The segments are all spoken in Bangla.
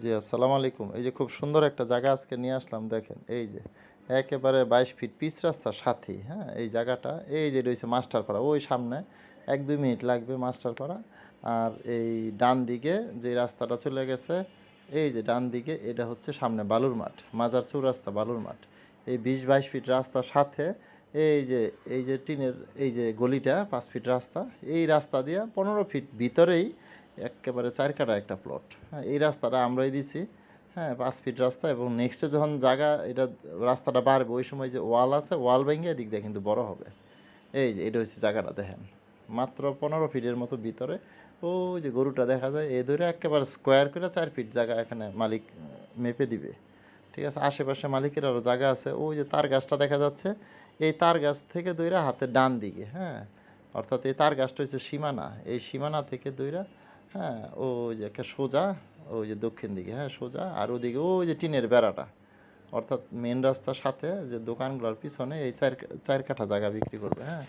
জি, আসসালামু আলাইকুম। এই যে খুব সুন্দর একটা জায়গা আজকে নিয়ে আসলাম দেখেন। এই যে একেবারে ২২ ফিট পিচ রাস্তার সাথেই, হ্যাঁ? এই জায়গাটা এই যে রয়েছে মাস্টারপাড়া। ওই সামনে ১-২ মিনিট লাগবে মাস্টারপাড়া। আর এই ডান দিকে যে রাস্তাটা চলে গেছে, এই যে ডান দিকে এটা হচ্ছে সামনে বালুর মাঠ। মাজার চৌরাস্তা বালুর মাঠ। এই ২০-২২ ফিট রাস্তার সাথে এই যে টিনের এই যে গলিটা ৫ ফিট রাস্তা, এই রাস্তা দিয়া ১৫ ফিট ভিতরেই এক্কেবারে ৪ কাঠা একটা প্লট। হ্যাঁ, এই রাস্তাটা আমরাই দিছি। হ্যাঁ, ৫ ফিট রাস্তা এবং নেক্সটে যখন জায়গা এটা রাস্তাটা বাড়বে ওই সময় যে ওয়াল আছে ওয়াল ভেঙে এদিক দিয়ে কিন্তু বড় হবে। এই যে এটা হচ্ছে জায়গাটা দেখেন। মাত্র ১৫ ফিটের মতো ভিতরে ওই যে গরুটা দেখা যায় এই ধরে একেবারে স্কোয়ার করে ৪ ফিট জায়গা এখানে মালিক মেপে দিবে। ঠিক আছে? আশেপাশে মালিকের আরও জায়গা আছে। ওই যে তার গাছটা দেখা যাচ্ছে, এই তার গাছ থেকে দইরা হাতের ডান দিকে, হ্যাঁ? অর্থাৎ এই তার গাছটা হচ্ছে সীমানা। এই সীমানা থেকে দইরা, হ্যাঁ, ওই যে একটা সোজা ওই যে দক্ষিণ দিকে, হ্যাঁ, সোজা আর ওদিকে ওই যে টিনের বেড়াটা। অর্থাৎ মেন রাস্তার সাথে যে দোকানগুলোর পিছনে এই ৪ কাঠা জায়গা বিক্রি করবে, হ্যাঁ?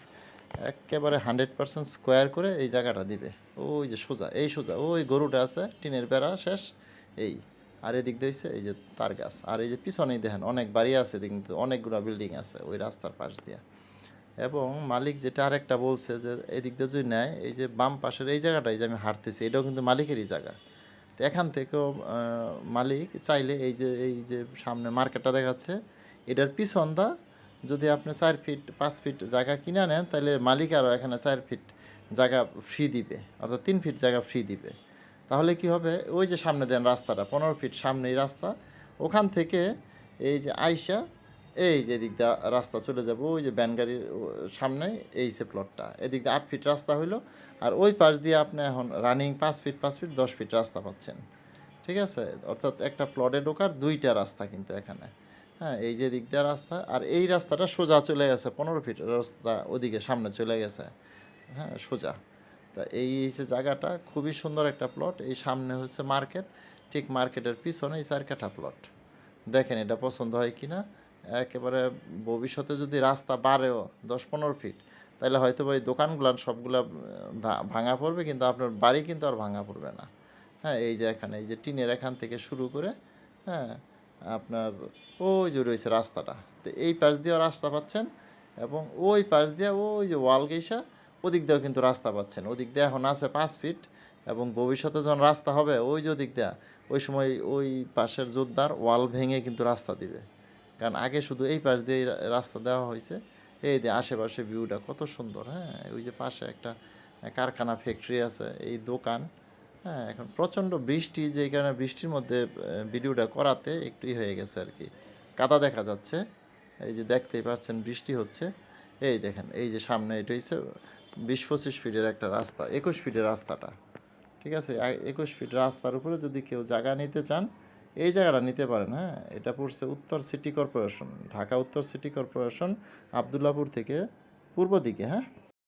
এক্কেবারে 100% স্কোয়ার করে এই জায়গাটা দিবে। ওই যে সোজা, এই সোজা ওই গরুটা আছে, টিনের বেড়া শেষ এই। আর এদিক দিয়ে হইছে এই যে তার গাছ। আর এই যে পিছনেই দেখেন অনেক বাড়ি আছে কিন্তু অনেকগুলা বিল্ডিং আছে ওই রাস্তার পাশ দিয়ে। এবং মালিক যেটা আরেকটা বলছে যে এদিক দিয়ে যদি নেয় এই যে বাম পাশের এই জায়গাটাই যে আমি হাঁটতেছি এটাও কিন্তু মালিকেরই জায়গা। তো এখান থেকেও মালিক চাইলে এই যে সামনে মার্কেটটা দেখাচ্ছে এটার পিছনটা যদি আপনি ৪ ফিট ৫ ফিট জায়গা কিনে নেন তাহলে মালিক আরও এখানে ৪ ফিট জায়গা ফ্রি দিবে, অর্থাৎ ৩ ফিট জায়গা ফ্রি দিবে। তাহলে কি হবে, ওই যে সামনে দেন রাস্তাটা ১৫ ফিট সামনেই রাস্তা, ওখান থেকে এই যে আইসা এই যে এদিক দিয়ে রাস্তা চলে যাবো ওই যে ভ্যান গাড়ির সামনে এই সে প্লটটা এদিক দিয়ে ৮ ফিট রাস্তা হইলো। আর ওই পাশ দিয়ে আপনি এখন রানিং ৫ ফিট ৫ ফিট ১০ ফিট রাস্তা পাচ্ছেন। ঠিক আছে? অর্থাৎ একটা প্লটে ঢোকার ২টা রাস্তা কিন্তু এখানে। হ্যাঁ, এই যে দিক দিয়ে রাস্তা আর এই রাস্তাটা সোজা চলে গেছে ১৫ ফিট রাস্তা ওদিকে সামনে চলে গেছে। হ্যাঁ, সোজা। তা এই হচ্ছে জায়গাটা খুবই সুন্দর একটা প্লট। এই সামনে হচ্ছে মার্কেট, ঠিক মার্কেটের পিছনে এই ৪ কাঠা প্লট। দেখেন এটা পছন্দ হয় কিনা। একেবারে ভবিষ্যতে যদি রাস্তা বাড়েও ১০-১৫ ফিট তাহলে হয়তো বা এই দোকানগুলার সবগুলা ভাঙা পড়বে কিন্তু আপনার বাড়ি কিন্তু আর ভাঙা পড়বে না। হ্যাঁ, এই যে এখানে এই যে টিনের এখান থেকে শুরু করে, হ্যাঁ, আপনার ওই যে রয়েছে রাস্তাটা। তো এই পাশ দিয়েও রাস্তা পাচ্ছেন এবং ওই পাশ দিয়ে ওই যে ওয়াল গেইসা ওদিক দিয়েও কিন্তু রাস্তা পাচ্ছেন। ওদিক দিয়ে এখন আছে ৫ ফিট এবং ভবিষ্যতে যখন রাস্তা হবে ওই যে ওদিক দেয়া ওই সময় ওই পাশের জোরদার ওয়াল ভেঙে কিন্তু রাস্তা দিবে। কারণ আগে শুধু এই পাশ দিয়েই রাস্তা দেওয়া হয়েছে। এই যে আশেপাশে ভিউটা কত সুন্দর, হ্যাঁ? ওই যে পাশে একটা কারখানা ফ্যাক্টরি আছে, এই দোকান। হ্যাঁ, এখন প্রচণ্ড বৃষ্টি যেই কারণে বৃষ্টির মধ্যে ভিডিওটা করাতে একটুই হয়ে গেছে আর কি। কাদা দেখা যাচ্ছে। এই যে দেখতেই পাচ্ছেন বৃষ্টি হচ্ছে। এই দেখেন এই যে সামনে এটা হচ্ছে ২০-২৫ ফিটের একটা রাস্তা, ২১ ফিটের রাস্তাটা। ঠিক আছে? ২১ ফিট রাস্তার উপরে যদি কেউ জায়গা নিতে চান এই জায়গাটা নিতে পারেন, হ্যাঁ? এটা পড়ছে উত্তর সিটি কর্পোরেশন, ঢাকা উত্তর সিটি কর্পোরেশন, আবদুল্লাপুর থেকে পূর্ব দিকে, হ্যাঁ?